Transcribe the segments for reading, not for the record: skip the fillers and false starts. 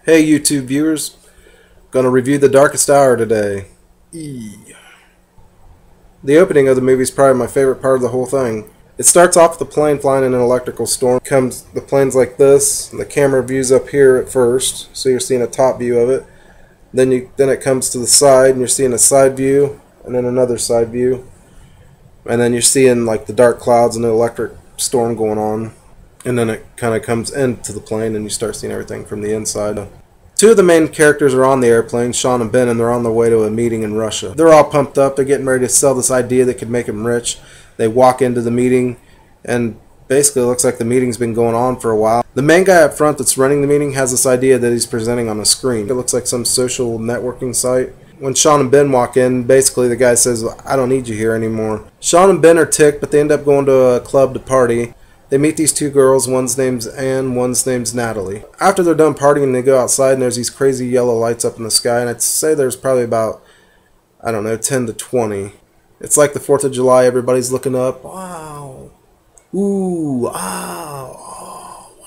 Hey YouTube viewers, gonna review The Darkest Hour today. The opening of the movie is probably my favorite part of the whole thing. It starts off with the plane flying in an electrical storm. The plane's like this, and the camera view's up here at first, so you're seeing a top view of it. Then it comes to the side, and you're seeing a side view, and then another side view. And then you're seeing like the dark clouds and the electric storm going on. And then it kind of comes into the plane and you start seeing everything from the inside. Two of the main characters are on the airplane, Sean and Ben, and they're on their way to a meeting in Russia. They're all pumped up. They're getting ready to sell this idea that could make them rich. They walk into the meeting and basically it looks like the meeting's been going on for a while. The main guy up front that's running the meeting has this idea that he's presenting on a screen. It looks like some social networking site. When Sean and Ben walk in, basically the guy says, "I don't need you here anymore." Sean and Ben are ticked, but they end up going to a club to party. They meet these two girls, one's name's Anne, one's name's Natalie. After they're done partying, they go outside and there's these crazy yellow lights up in the sky, and I'd say there's probably about, I don't know, 10 to 20. It's like the 4th of July, everybody's looking up. Wow. Ooh, wow. Oh, wow.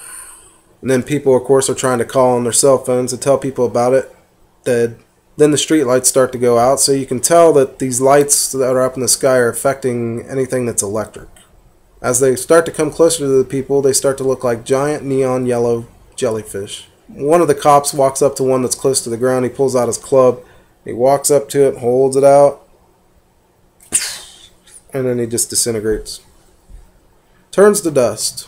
And then people, of course, are trying to call on their cell phones to tell people about it. Then the street lights start to go out, so you can tell that these lights that are up in the sky are affecting anything that's electric. As they start to come closer to the people, they start to look like giant neon yellow jellyfish. One of the cops walks up to one that's close to the ground. He pulls out his club. He walks up to it, holds it out, and then he just disintegrates. Turns to dust.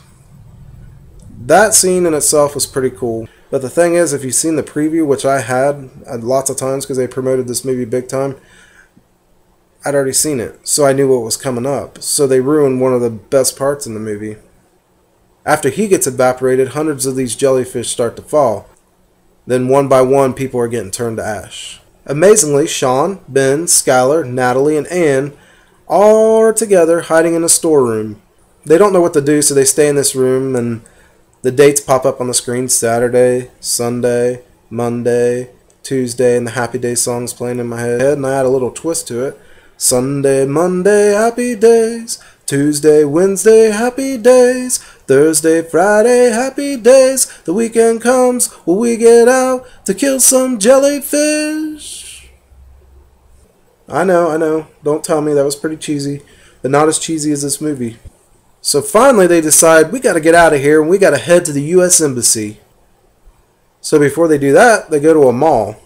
That scene in itself was pretty cool. But the thing is, if you've seen the preview, which I had lots of times because they promoted this movie big time, I'd already seen it, so I knew what was coming up. So they ruined one of the best parts in the movie. After he gets evaporated, hundreds of these jellyfish start to fall. Then one by one, people are getting turned to ash. Amazingly, Sean, Ben, Skylar, Natalie, and Anne all are together hiding in a storeroom. They don't know what to do, so they stay in this room, and the dates pop up on the screen: Saturday, Sunday, Monday, Tuesday, and the Happy Days song's playing in my head, and I had a little twist to it. Sunday, Monday, happy days. Tuesday, Wednesday, happy days. Thursday, Friday, happy days. The weekend comes when we get out to kill some jellyfish. I know. Don't tell me, that was pretty cheesy, but not as cheesy as this movie. So finally they decide, we got to get out of here and we got to head to the U.S. Embassy. So before they do that, they go to a mall.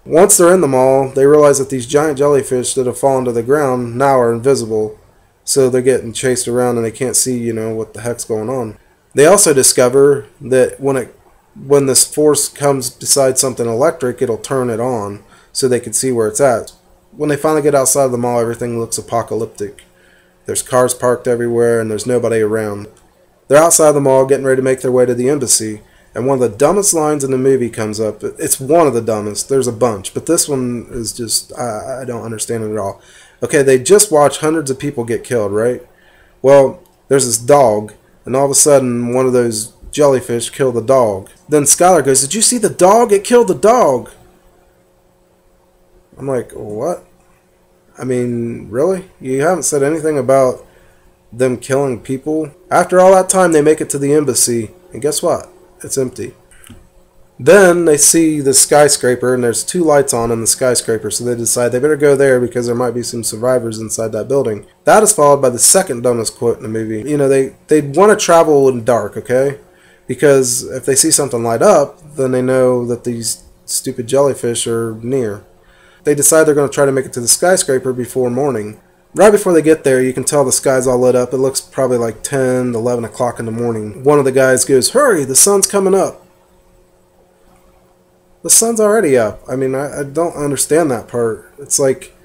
Once they're in the mall, they realize that these giant jellyfish that have fallen to the ground now are invisible. So they're getting chased around and they can't see, what the heck's going on. They also discover that when this force comes beside something electric, it'll turn it on so they can see where it's at. When they finally get outside of the mall, everything looks apocalyptic. There's cars parked everywhere and there's nobody around. They're outside the mall getting ready to make their way to the embassy. And one of the dumbest lines in the movie comes up. It's one of the dumbest. There's a bunch. But this one is just, I don't understand it at all. Okay, they just watched hundreds of people get killed, right? Well, there's this dog. And all of a sudden, one of those jellyfish killed the dog. Then Skylar goes, "Did you see the dog? It killed the dog." I'm like, what? I mean, really? You haven't said anything about them killing people? After all that time, they make it to the embassy. And guess what? It's empty. Then they see the skyscraper, and there's 2 lights on in the skyscraper, so they decide they better go there because there might be some survivors inside that building. That is followed by the second dumbest quote in the movie. They'd want to travel in dark, okay? Because if they see something light up, then they know that these stupid jellyfish are near. They decide they're going to try to make it to the skyscraper before morning. Right before they get there, you can tell the sky's all lit up. It looks probably like 10, 11 o'clock in the morning. One of the guys goes, "Hurry, the sun's coming up." The sun's already up. I mean, I don't understand that part. It's like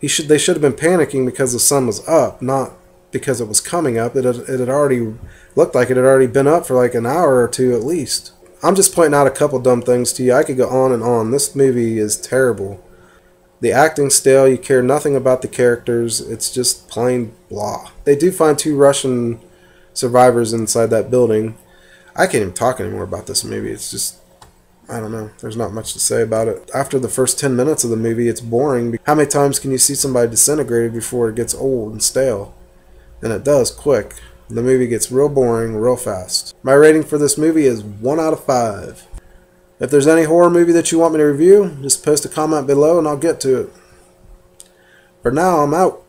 they should have been panicking because the sun was up, not because it was coming up. It had already looked like it had already been up for like an hour or two at least. I'm just pointing out a couple dumb things to you. I could go on and on. This movie is terrible. The acting's stale, you care nothing about the characters, it's just plain blah. They do find 2 Russian survivors inside that building. I can't even talk anymore about this movie, it's just, I don't know, there's not much to say about it. After the first 10 minutes of the movie, it's boring. How many times can you see somebody disintegrated before it gets old and stale? And it does, quick. The movie gets real boring real fast. My rating for this movie is 1 out of 5. If there's any horror movie that you want me to review, just post a comment below and I'll get to it. For now, I'm out.